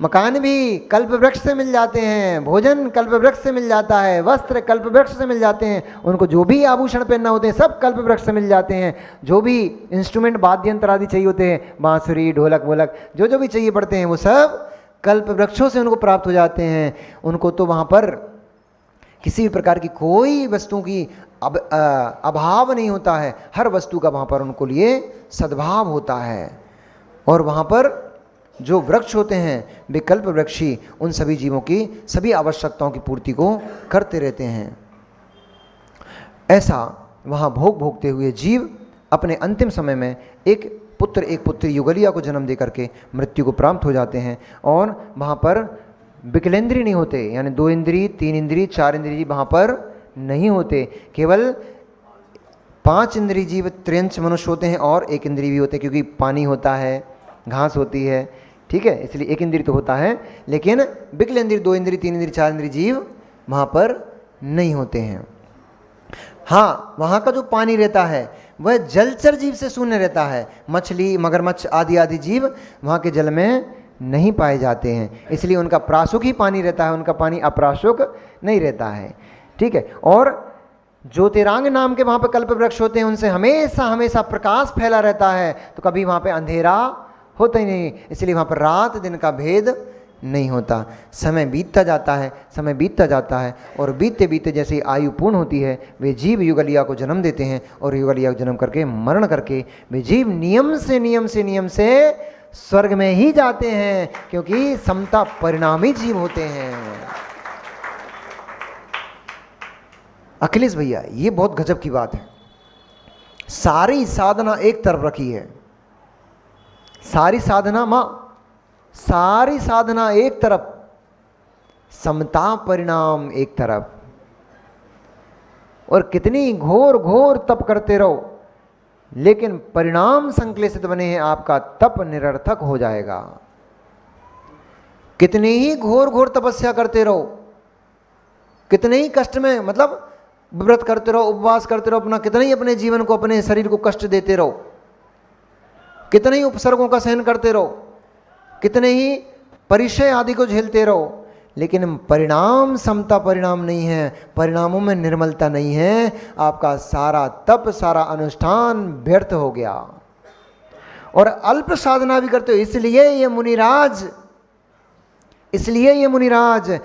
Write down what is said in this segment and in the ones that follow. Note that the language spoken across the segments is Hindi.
मकान भी कल्प वृक्ष से मिल जाते हैं, भोजन कल्प वृक्ष से मिल जाता है, वस्त्र कल्प वृक्ष से मिल जाते हैं, उनको जो भी आभूषण पहनना होते हैं सब कल्प वृक्ष से मिल जाते हैं, जो भी इंस्ट्रूमेंट वाद्य यंत्र आदि चाहिए होते हैं, बांसुरी ढोलक वोलक जो भी चाहिए पड़ते हैं, वो सब कल्प वृक्षों से उनको प्राप्त हो जाते हैं। उनको तो वहाँ पर किसी भी प्रकार की कोई वस्तु की अभाव नहीं होता है, हर वस्तु का वहाँ पर उनको लिए सद्भाव होता है। और वहाँ पर जो वृक्ष होते हैं वे कल्प वृक्षी उन सभी जीवों की सभी आवश्यकताओं की पूर्ति को करते रहते हैं। ऐसा वहाँ भोग भोगते हुए जीव अपने अंतिम समय में एक पुत्र एक पुत्री युगलिया को जन्म दे करके मृत्यु को प्राप्त हो जाते हैं। और वहाँ पर विकलेंद्रीय नहीं होते, यानी 2 इंद्रिय 3 इंद्रिय 4 इंद्रिय जीव वहाँ पर नहीं होते, केवल 5 इंद्रिय जीव त्रियंश मनुष्य होते हैं और 1 इंद्रिय भी होते हैं, क्योंकि पानी होता है, घास होती है, ठीक है, इसलिए 1 इंद्रिय तो होता है, लेकिन विकल इंद्रिय 2 इंद्रिय 3 इंद्रिय 4 इंद्रिय जीव वहाँ पर नहीं होते हैं। हाँ, वहाँ का जो पानी रहता है वह जलचर जीव से शून्य रहता है, मछली मगरमच्छ आदि आदि जीव वहाँ के जल में नहीं पाए जाते हैं, इसलिए उनका प्राशुक ही पानी रहता है, उनका पानी अप्राशुक नहीं रहता है, ठीक है। और ज्योतिरांग नाम के वहाँ पर कल्प वृक्ष होते हैं, उनसे हमेशा हमेशा प्रकाश फैला रहता है, तो कभी वहाँ पे अंधेरा होता ही नहीं, इसलिए वहाँ पर रात दिन का भेद नहीं होता। समय बीतता जाता है, समय बीतता जाता है, और बीतते बीतते जैसे आयु पूर्ण होती है वे जीव युगलिया को जन्म देते हैं, और युगलिया को जन्म करके मरण करके वे जीव नियम से स्वर्ग में ही जाते हैं, क्योंकि समता परिणामी जीव होते हैं। अखिलेश भैया, ये बहुत गजब की बात है। सारी साधना एक तरफ रखी है, सारी साधना एक तरफ, समता परिणाम एक तरफ, और कितनी घोर घोर तप करते रहो लेकिन परिणाम संक्लेशित बने हैं, आपका तप निरर्थक हो जाएगा। कितनी ही घोर घोर तपस्या करते रहो, कितने ही कष्ट में, मतलब व्रत करते रहो, उपवास करते रहो, अपना कितने ही अपने जीवन को अपने शरीर को कष्ट देते रहो, कितने ही उपसर्गों का सहन करते रहो, कितने ही परिचय आदि को झेलते रहो, लेकिन परिणाम समता परिणाम नहीं है, परिणामों में निर्मलता नहीं है, आपका सारा तप सारा अनुष्ठान व्यर्थ हो गया। और अल्प साधना भी करते हो, इसलिए ये मुनिराज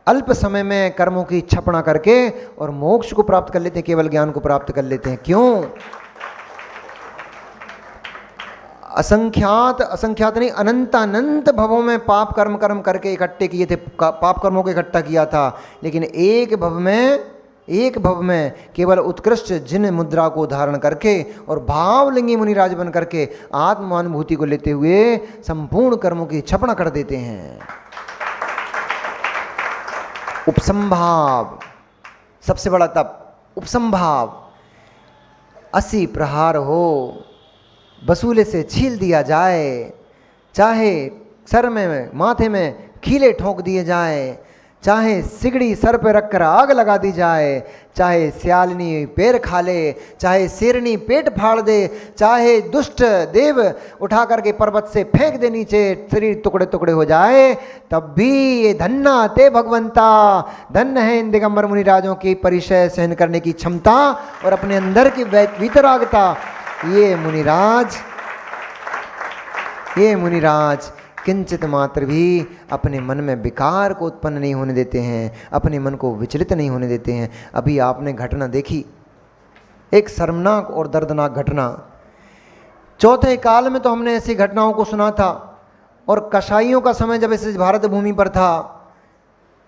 अल्प समय में कर्मों की छपना करके और मोक्ष को प्राप्त कर लेते हैं, केवल ज्ञान को प्राप्त कर लेते हैं। क्यों? असंख्यात नहीं, अनंत भवों में पाप कर्म करके इकट्ठे किए थे, पाप कर्मों को इकट्ठा किया था, लेकिन एक भव में केवल उत्कृष्ट जिन मुद्रा को धारण करके और भावलिंगी मुनिराज बन करके आत्मानुभूति को लेते हुए संपूर्ण कर्मों की छपना कर देते हैं। उपसंभाव सबसे बड़ा तप, उपसंभाव। 80 प्रहार हो, बसूले से छील दिया जाए, चाहे सर में माथे में कीले ठोक दिए जाए, चाहे सिगड़ी सर पर रखकर आग लगा दी जाए, चाहे सियालनी पैर खा ले, चाहे शेरनी पेट फाड़ दे, चाहे दुष्ट देव उठा करके पर्वत से फेंक दे नीचे, शरीर टुकड़े टुकड़े हो जाए, तब भी ये धन्ना ते भगवंता, धन्य है इन दिगंबर मुनिराजों की परिचय सहन करने की क्षमता और अपने अंदर की वीतरागता। ये मुनिराज किंचित मात्र भी अपने मन में विकार को उत्पन्न नहीं होने देते हैं, अपने मन को विचलित नहीं होने देते हैं। अभी आपने घटना देखी, एक शर्मनाक और दर्दनाक घटना। चौथे काल में तो हमने ऐसी घटनाओं को सुना था, और कसाईयों का समय जब इस भारत भूमि पर था,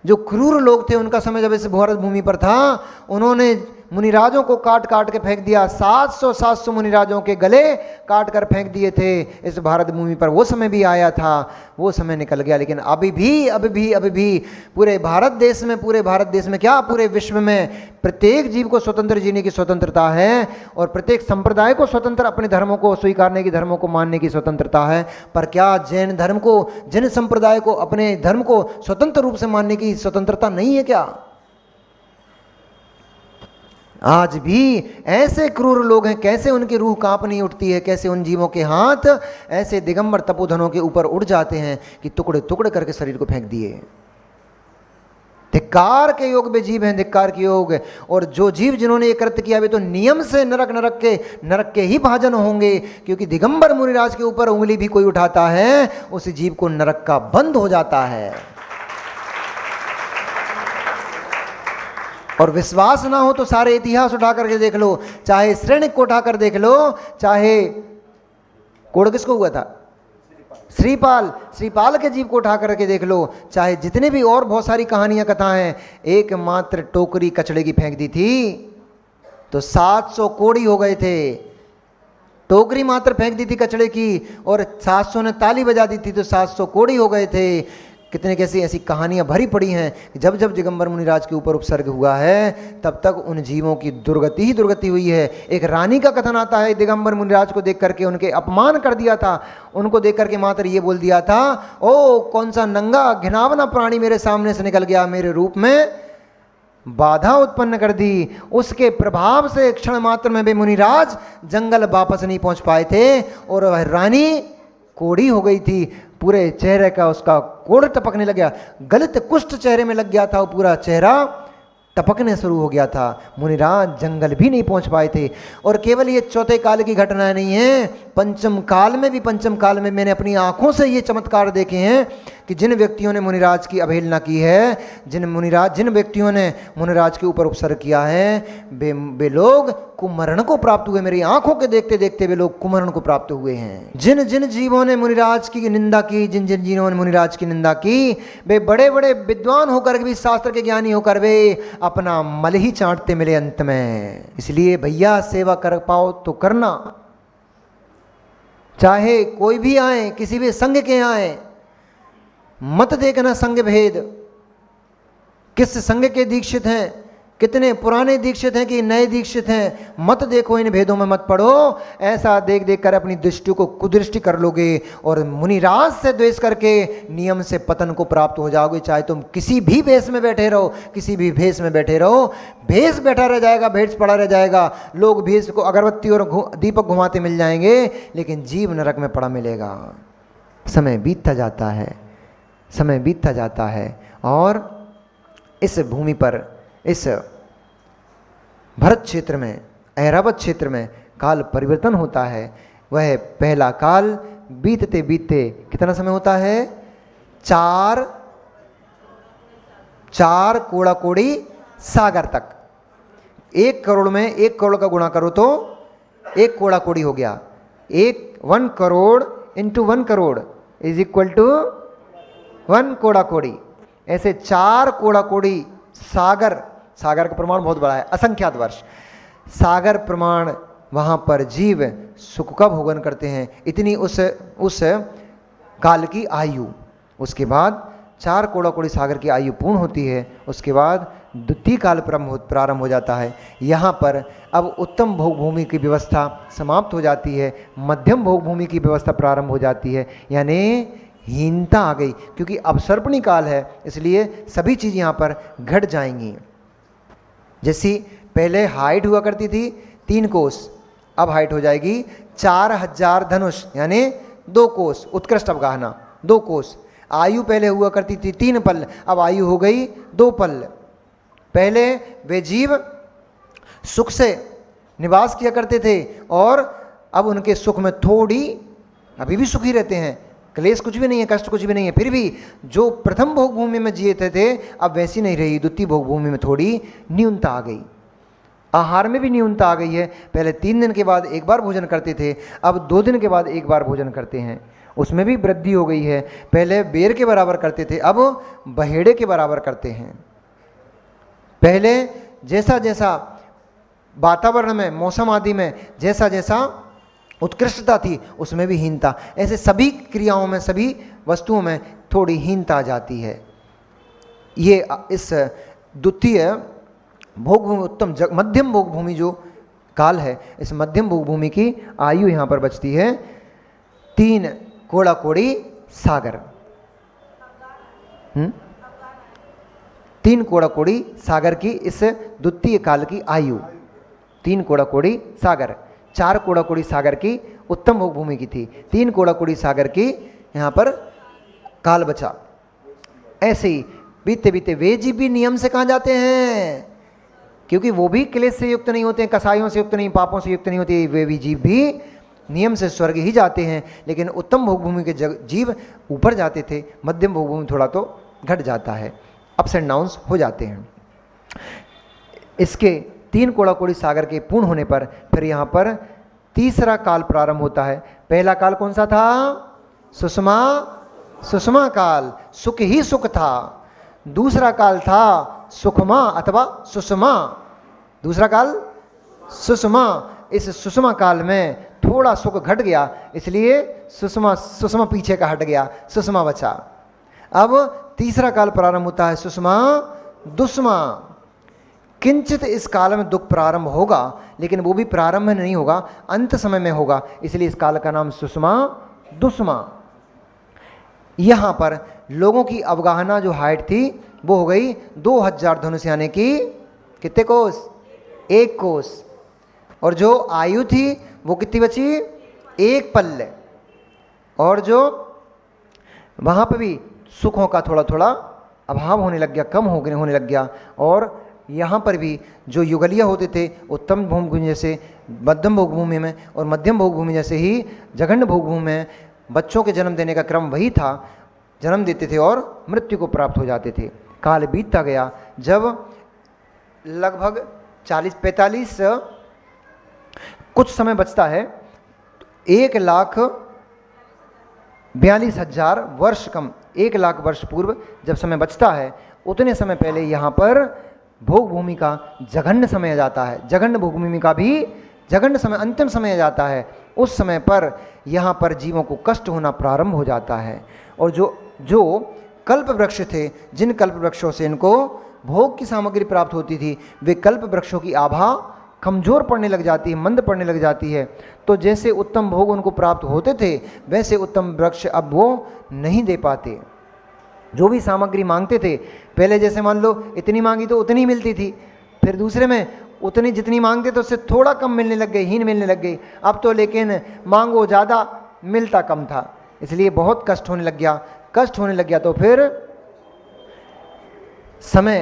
जो क्रूर लोग थे उनका समय जब इस भारत भूमि पर था, उन्होंने मुनिराजों को काट काट के फेंक दिया। 700 मुनिराजों के गले काट कर फेंक दिए थे इस भारत भूमि पर। वो समय भी आया था, वो समय निकल गया, लेकिन अभी भी पूरे भारत देश में क्या, पूरे विश्व में प्रत्येक जीव को स्वतंत्र जीने की स्वतंत्रता है, और प्रत्येक संप्रदाय को स्वतंत्र अपने धर्मों को स्वीकारने की, धर्मों को मानने की स्वतंत्रता है। पर क्या जैन धर्म को, जैन संप्रदाय को अपने धर्म को स्वतंत्र रूप से मानने की स्वतंत्रता नहीं है क्या? आज भी ऐसे क्रूर लोग हैं, कैसे उनकी रूह कांप नहीं उठती है, कैसे उन जीवों के हाथ ऐसे दिगंबर तपोधनों के ऊपर उड़ जाते हैं कि टुकड़े टुकड़े करके शरीर को फेंक दिए। धिक्कार के योग वे जीव हैं, धिक्कार के योग। और जो जीव जिन्होंने ये कृत्य किया वे तो नियम से नरक के ही भाजन होंगे, क्योंकि दिगंबर मुनिराज के ऊपर उंगली भी कोई उठाता है उस जीव को नरक का बंद हो जाता है। और विश्वास ना हो तो सारे इतिहास उठा करके देख लो, चाहे श्रेणिक को उठाकर देख लो, चाहे कोड़ किसको हुआ था, श्रीपाल के जीव को उठा करके देख लो, चाहे जितने भी और बहुत सारी कहानियां कथाएं हैं, एकमात्र टोकरी कचड़े की फेंक दी थी तो 700 कोड़ी हो गए थे। टोकरी मात्र फेंक दी थी कचड़े की और 700 ने ताली बजा दी थी तो 700 कोड़ी हो गए थे। कितने कैसी ऐसी कहानियां भरी पड़ी हैं कि जब जब दिगंबर मुनिराज के ऊपर उपसर्ग हुआ है तब तक उन जीवों की दुर्गति ही दुर्गति हुई है। एक रानी का कथन आता है, दिगंबर मुनिराज को देख करके उनके अपमान कर दिया था, उनको देख करके मात्र ये बोल दिया था, ओ कौन सा नंगा घिनावना प्राणी मेरे सामने से निकल गया, मेरे रूप में बाधा उत्पन्न कर दी। उसके प्रभाव से क्षण मात्र में वे मुनिराज जंगल वापस नहीं पहुंच पाए थे और वह रानी कोड़ी हो गई थी, पूरे चेहरे का उसका कोड़ टपकने लग गया, गलित कुष्ठ चेहरे में लग गया था, वो पूरा चेहरा टपकने शुरू हो गया था। मुनिराज जंगल भी नहीं पहुंच पाए थे। और केवल ये चौथे काल की घटना नहीं है, पंचम काल में मैंने अपनी आंखों से ये चमत्कार देखे हैं कि जिन व्यक्तियों ने मुनिराज की अवहेलना की है, जिन व्यक्तियों ने मुनिराज के ऊपर उपसर्ग किया है, वे लोग कुमरण को प्राप्त हुए। मेरी आंखों के देखते देखते वे लोग कुमरण को प्राप्त हुए हैं। जिन जिन जीवों ने मुनिराज की निंदा की, जिन जिन जीवों ने मुनिराज की निंदा की, वे बड़े बड़े विद्वान होकर भी, शास्त्र के ज्ञानी होकर वे अपना मल ही चाटते मिले अंत में। इसलिए भैया सेवा कर पाओ तो करना, चाहे कोई भी आए, किसी भी संघ के आए, मत देखना संघ भेद, किस संघ के दीक्षित हैं, कितने पुराने दीक्षित हैं कि नए दीक्षित हैं, मत देखो, इन भेदों में मत पड़ो। ऐसा देख देख कर अपनी दृष्टि को कुदृष्टि कर लोगे और मुनिराज से द्वेष करके नियम से पतन को प्राप्त हो जाओगे। चाहे तुम किसी भी भेष में बैठे रहो, किसी भी भेष में बैठे रहो, भेष बैठा रह जाएगा, भेष पड़ा रह जाएगा। लोग भेष को अगरबत्ती और दीपक घुमाते मिल जाएंगे, लेकिन जीव नरक में पड़ा मिलेगा। समय बीतता जाता है, समय बीतता जाता है और इस भूमि पर, इस भरत क्षेत्र में, ऐरावत क्षेत्र में काल परिवर्तन होता है। वह पहला काल बीतते बीतते कितना समय होता है, चार कोड़ा कोड़ी सागर तक। 1 करोड़ में 1 करोड़ का गुणा करो तो 1 कोड़ा कोड़ी हो गया। 1 crore into 1 crore is equal to 1 कोड़ा कोड़ी। ऐसे 4 कोड़ा कोड़ी सागर का प्रमाण बहुत बड़ा है, असंख्यात वर्ष सागर प्रमाण वहाँ पर जीव सुख का भोगन करते हैं। इतनी उस काल की आयु, उसके बाद 4 कोड़ा कोड़ी सागर की आयु पूर्ण होती है। उसके बाद द्वितीय काल प्रारंभ हो जाता है। यहाँ पर अब उत्तम भोग भूमि की व्यवस्था समाप्त हो जाती है, मध्यम भोग भूमि की व्यवस्था प्रारंभ हो जाती है, यानी हीनता आ गई। क्योंकि अवसर्पणी काल है, इसलिए सभी चीज़ यहाँ पर घट जाएंगी। जैसी पहले हाइट हुआ करती थी 3 कोस, अब हाइट हो जाएगी 4000 धनुष, यानी 2 कोस, उत्कृष्ट अवगाहना 2 कोस। आयु पहले हुआ करती थी 3 पल, अब आयु हो गई 2 पल। पहले वे जीव सुख से निवास किया करते थे और अब उनके सुख में थोड़ी, अभी भी सुखी रहते हैं, क्लेश कुछ भी नहीं है, कष्ट कुछ भी नहीं है, फिर भी जो प्रथम भोग भूमि में जिए थे अब वैसी नहीं रही। द्वितीय भोग भूमि में थोड़ी न्यूनता आ गई, आहार में भी न्यूनता आ गई है। पहले 3 दिन के बाद एक बार भोजन करते थे, अब 2 दिन के बाद एक बार भोजन करते हैं, उसमें भी वृद्धि हो गई है। पहले बेर के बराबर करते थे, अब बहेड़े के बराबर करते हैं। पहले जैसा जैसा वातावरण में, मौसम आदि में जैसा जैसा उत्कृष्टता थी, उसमें भी हीनता। ऐसे सभी क्रियाओं में, सभी वस्तुओं में थोड़ी हीनता आ जाती है। ये इस द्वितीय भोग भूमि, उत्तम मध्यम भोग भूमि जो काल है, इस मध्यम भोग भूमि की आयु यहाँ पर बचती है 3 कोड़ा कोड़ी सागर। 3 कोड़ा कोड़ी सागर की इस द्वितीय काल की आयु 3 कोड़ाकोड़ी सागर, 4 कोड़ाकोड़ी सागर की उत्तम भोग भूमि की थी, 3 कोड़ाकोड़ी सागर की यहाँ पर काल बचा। ऐसे ही बीते बीते वे जीव भी नियम से कहाँ जाते हैं, क्योंकि वो भी क्लेश से युक्त नहीं होते हैं, कसायों से युक्त नहीं, पापों से युक्त नहीं होते, वे भी जीव भी नियम से स्वर्ग ही जाते हैं। लेकिन उत्तम भोग भूमि के जीव ऊपर जाते थे, मध्यम भोग भूमि थोड़ा तो घट जाता है, अप्स एंड डाउन्स हो जाते हैं। इसके 3 कोड़ाकोड़ी सागर के पूर्ण होने पर फिर यहाँ पर तीसरा काल प्रारंभ होता है। पहला काल कौन सा था, सुषमा, सुषमा काल, सुख ही सुख था। दूसरा काल था सुखमा अथवा सुषमा, दूसरा काल सुषमा। इस सुषमा काल में थोड़ा सुख घट गया, इसलिए सुषमा सुषमा पीछे का हट गया, सुषमा बचा। अब तीसरा काल प्रारंभ होता है सुषमा दुष्मा। किंचित इस काल में दुख प्रारंभ होगा, लेकिन वो भी प्रारंभ में नहीं होगा, अंत समय में होगा, इसलिए इस काल का नाम सुषमा दुष्मा। यहाँ पर लोगों की अवगाहना जो हाइट थी वो हो गई 2000 धनुष, यानी कि कितने कोस, 1 कोस। और जो आयु थी वो कितनी बची, 1 पल्ले। और जो वहाँ पर भी सुखों का थोड़ा थोड़ा अभाव होने लग गया, कम होने लग गया। और यहाँ पर भी जो युगलिया होते थे उत्तम भोग भूमि जैसे मध्यम भोग भूमि में और मध्यम भोग भूमि जैसे ही जघन्य भोग भूमि में बच्चों के जन्म देने का क्रम वही था, जन्म देते थे और मृत्यु को प्राप्त हो जाते थे। काल बीतता गया, जब लगभग 40-45 कुछ समय बचता है, 1,42,000 वर्ष कम, 1 लाख वर्ष पूर्व जब समय बचता है, उतने समय पहले यहाँ पर भोग भूमि का जघन्य समय आ जाता है, जघन्य भोग भूमि का भी जघन्य समय, अंतिम समय आ जाता है। उस समय पर यहाँ पर जीवों को कष्ट होना प्रारंभ हो जाता है। और जो कल्प वृक्ष थे, जिन कल्प वृक्षों से इनको भोग की सामग्री प्राप्त होती थी, वे कल्प वृक्षों की आभा कमजोर पड़ने लग जाती है, मंद पड़ने लग जाती है। तो जैसे उत्तम भोग उनको प्राप्त होते थे, वैसे उत्तम वृक्ष अब वो नहीं दे पाते। जो भी सामग्री मांगते थे, पहले जैसे मान लो इतनी मांगी तो उतनी मिलती थी, फिर दूसरे में उतनी जितनी मांगते तो उससे थोड़ा कम मिलने लग गई, हीन मिलने लग गई। अब तो लेकिन मांगो ज़्यादा, मिलता कम था, इसलिए बहुत कष्ट होने लग गया। कष्ट होने लग गया तो फिर समय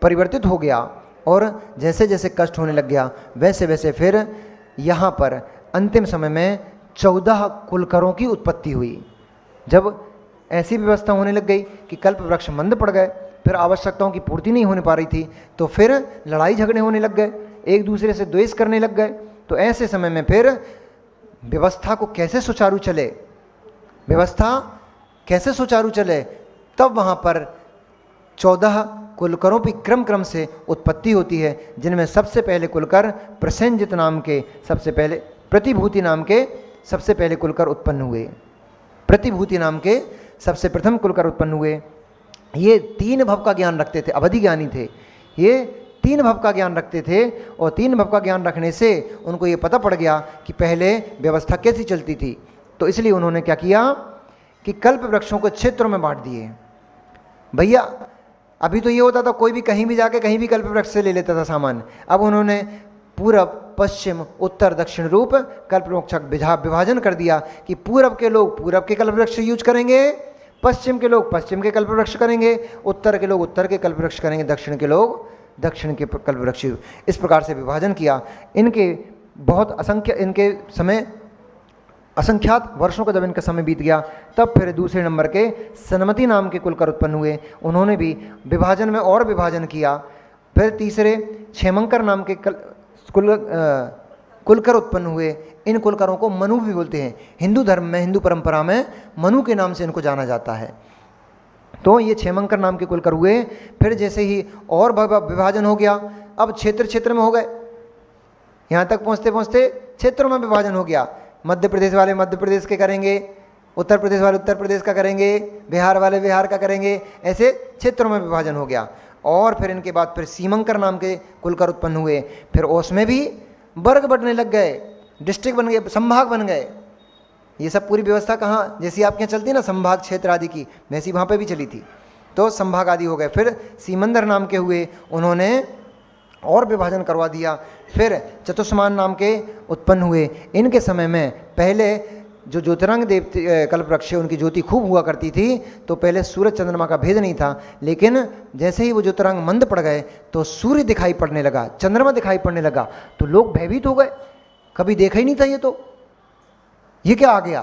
परिवर्तित हो गया, और जैसे जैसे कष्ट होने लग गया वैसे वैसे फिर यहाँ पर अंतिम समय में 14 कुलकरों की उत्पत्ति हुई। जब ऐसी व्यवस्था होने लग गई कि कल्प वृक्ष मंद पड़ गए, फिर आवश्यकताओं की पूर्ति नहीं होने पा रही थी, तो फिर लड़ाई झगड़े होने लग गए, एक दूसरे से द्वेष करने लग गए। तो ऐसे समय में फिर व्यवस्था को कैसे सुचारू चले, व्यवस्था कैसे सुचारू चले, तब वहाँ पर 14 कुलकरों की क्रम से उत्पत्ति होती है, जिनमें सबसे पहले कुलकर प्रसेनजित नाम के, सबसे पहले प्रतिभूति नाम के सबसे पहले कुलकर उत्पन्न हुए। प्रतिभूति नाम के सबसे प्रथम कुलकर उत्पन्न हुए। ये 3 भव का ज्ञान रखते थे, अवधि ज्ञानी थे। ये 3 भव का ज्ञान रखते थे, और 3 भव का ज्ञान रखने से उनको ये पता पड़ गया कि पहले व्यवस्था कैसी चलती थी। तो इसलिए उन्होंने क्या किया कि कल्प वृक्षों को क्षेत्रों में बांट दिए। भैया अभी तो ये होता था कोई भी कहीं भी जाके कहीं भी कल्प वृक्ष से ले लेता था सामान। अब उन्होंने पूरब, पश्चिम, उत्तर, दक्षिण रूप कल्प वृक्ष विभाजन कर दिया कि पूरब के लोग पूरब के कल्प वृक्ष यूज करेंगे, पश्चिम के लोग पश्चिम के कल्प वृक्ष करेंगे, उत्तर के लोग उत्तर के कल्प वृक्ष करेंगे, दक्षिण के लोग दक्षिण के कल्प वृक्ष। इस प्रकार से विभाजन किया। इनके बहुत इनके समय असंख्यात वर्षों का जब इनका समय बीत गया, तब फिर दूसरे नंबर के सनमति नाम के कुलकर उत्पन्न हुए। उन्होंने भी विभाजन में और विभाजन किया। फिर तीसरे क्षेमंकर नाम के कुलकर उत्पन्न हुए। इन कुलकरों को मनु भी बोलते हैं। हिंदू धर्म में, हिंदू परंपरा में मनु के नाम से इनको जाना जाता है। तो ये क्षेमंकर नाम के कुलकर हुए। फिर जैसे ही और विभाजन हो गया, अब क्षेत्र क्षेत्र में हो गए, यहाँ तक पहुँचते पहुँचते क्षेत्रों में विभाजन हो गया। मध्य प्रदेश वाले मध्य प्रदेश के करेंगे, उत्तर प्रदेश वाले उत्तर प्रदेश का करेंगे, बिहार वाले बिहार का करेंगे, ऐसे क्षेत्रों में विभाजन हो गया। और फिर इनके बाद फिर सीमंकर नाम के कुलकर उत्पन्न हुए। फिर उसमें भी वर्ग बढ़ने लग गए, डिस्ट्रिक्ट बन गए, संभाग बन गए। ये सब पूरी व्यवस्था कहाँ, जैसी आपके यहाँ चलती है ना संभाग क्षेत्र आदि की, वैसी वहाँ पे भी चली थी। तो संभाग आदि हो गए। फिर सीमंदर नाम के हुए, उन्होंने और विभाजन करवा दिया। फिर चतुष्मान नाम के उत्पन्न हुए। इनके समय में पहले जो ज्योतिरंग देवते कल्पवृक्ष उनकी ज्योति खूब हुआ करती थी, तो पहले सूरज चंद्रमा का भेद नहीं था, लेकिन जैसे ही वो ज्योतिरंग मंद पड़ गए तो सूर्य दिखाई पड़ने लगा, चंद्रमा दिखाई पड़ने लगा, तो लोग भयभीत हो गए, कभी देखा ही नहीं था ये क्या आ गया,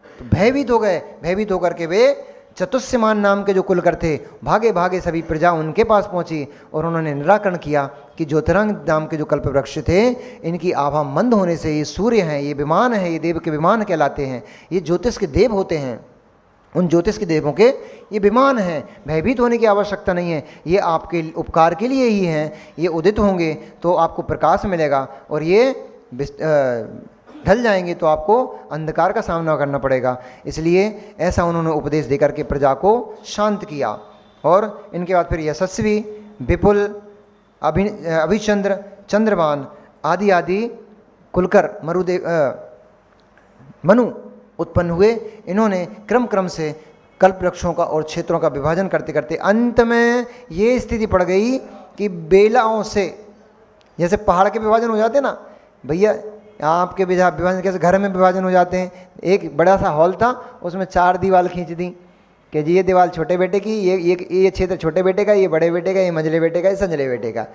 तो भयभीत हो गए। भयभीत होकर के वे चतुष्मान नाम के जो कुलकर थे भागे भागे सभी प्रजा उनके पास पहुंची और उन्होंने निराकरण किया कि ज्योतिरंग नाम के जो कल्पवृक्ष थे इनकी आभा मंद होने से ये सूर्य हैं, ये विमान है, ये देव के विमान कहलाते हैं, ये ज्योतिष के देव होते हैं, उन ज्योतिष के देवों के ये विमान हैं। भयभीत होने की आवश्यकता नहीं है, ये आपके उपकार के लिए ही हैं, ये उदित होंगे तो आपको प्रकाश मिलेगा और ये ढल जाएंगे तो आपको अंधकार का सामना करना पड़ेगा। इसलिए ऐसा उन्होंने उपदेश देकर के प्रजा को शांत किया। और इनके बाद फिर यशस्वी, विपुल, अभिचंद्र, चंद्रवान आदि आदि कुलकर मनु उत्पन्न हुए। इन्होंने क्रम क्रम से कल्प वृक्षों का और क्षेत्रों का विभाजन करते करते अंत में ये स्थिति पड़ गई कि बेलाओं से, जैसे पहाड़ के विभाजन हो जाते ना भैया, आपके विभाजन कैसे घर में विभाजन हो जाते हैं। एक बड़ा सा हॉल था, उसमें 4 दीवार खींच दी कि जी ये दीवार छोटे बेटे की, ये क्षेत्र छोटे बेटे का, ये बड़े बेटे का, ये मंझले बेटे का, ये संजले बेटे का,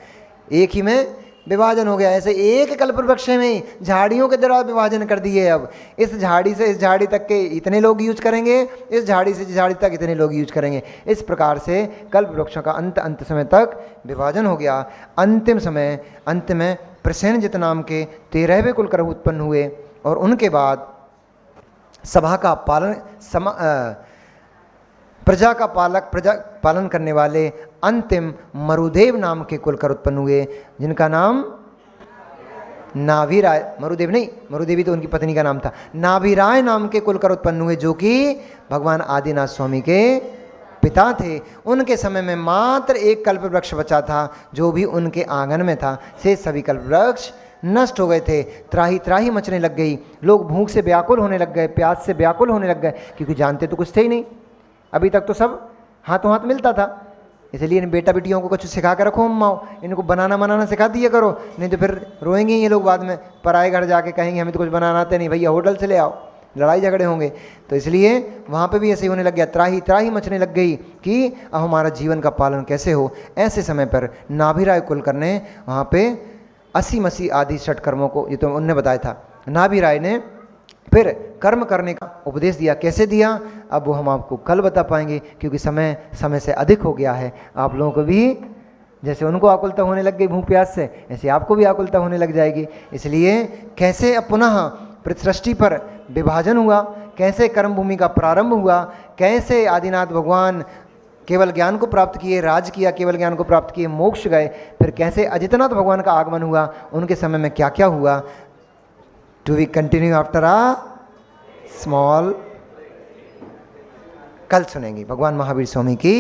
एक ही में विभाजन हो गया। ऐसे एक कल्पवृक्ष में ही झाड़ियों के द्वारा विभाजन कर दिए। अब इस झाड़ी से इस झाड़ी तक के इतने लोग यूज करेंगे, इस झाड़ी से इस झाड़ी तक इतने लोग यूज करेंगे। इस प्रकार से कल्पवृक्षों का अंत समय तक विभाजन हो गया। अंत में प्रसेनजित नाम के 13वें कुलकर उत्पन्न हुए और उनके बाद सभा का प्रजा का पालन करने वाले अंतिम मरुदेव नाम के कुलकर उत्पन्न हुए, जिनका नाम नाभिराय, मरुदेव नहीं, मरुदेवी तो उनकी पत्नी का नाम था, नाभिराय नाम के कुलकर उत्पन्न हुए, जो कि भगवान आदिनाथ स्वामी के पिता थे। उनके समय में मात्र एक कल्पवृक्ष बचा था जो भी उनके आंगन में था, से सभी कल्पवृक्ष नष्ट हो गए थे। त्राही त्राही मचने लग गई, लोग भूख से व्याकुल होने लग गए, प्यास से व्याकुल होने लग गए, क्योंकि जानते तो कुछ थे ही नहीं। अभी तक तो सब हाथों हाथ मिलता था, इसलिए इन बेटा बेटियों को कुछ सिखा कर रखो, अम्माओ इनको बनाना सिखा दिया करो, नहीं तो फिर रोएंगे ये लोग बाद में, पराए घर जाके कहेंगे हमें तो कुछ बनाना आता नहीं, भैया होटल से ले आओ, लड़ाई झगड़े होंगे। तो इसलिए वहाँ पे भी ऐसे ही होने लग गया, त्राही त्राही मचने लग गई कि अब हमारा जीवन का पालन कैसे हो। ऐसे समय पर नाभिराय कुलकर ने वहाँ पे 80 आदि षट कर्मों को, ये तो उनने बताया था, नाभिराय ने फिर कर्म करने का उपदेश दिया। कैसे दिया अब वो हम आपको कल बता पाएंगे, क्योंकि समय से अधिक हो गया है। आप लोगों को भी जैसे उनको आकुलता होने लग गई भूख प्यास से, ऐसे आपको भी आकुलता होने लग जाएगी। इसलिए कैसे अब पुनः सृष्टि पर विभाजन हुआ, कैसे कर्म भूमि का प्रारंभ हुआ, कैसे आदिनाथ भगवान केवल ज्ञान को प्राप्त किए, राज किया, केवल ज्ञान को प्राप्त किए, मोक्ष गए, फिर कैसे अजितनाथ भगवान का आगमन हुआ, उनके समय में क्या क्या हुआ, to be continue after a small, कल सुनेंगे। भगवान महावीर स्वामी की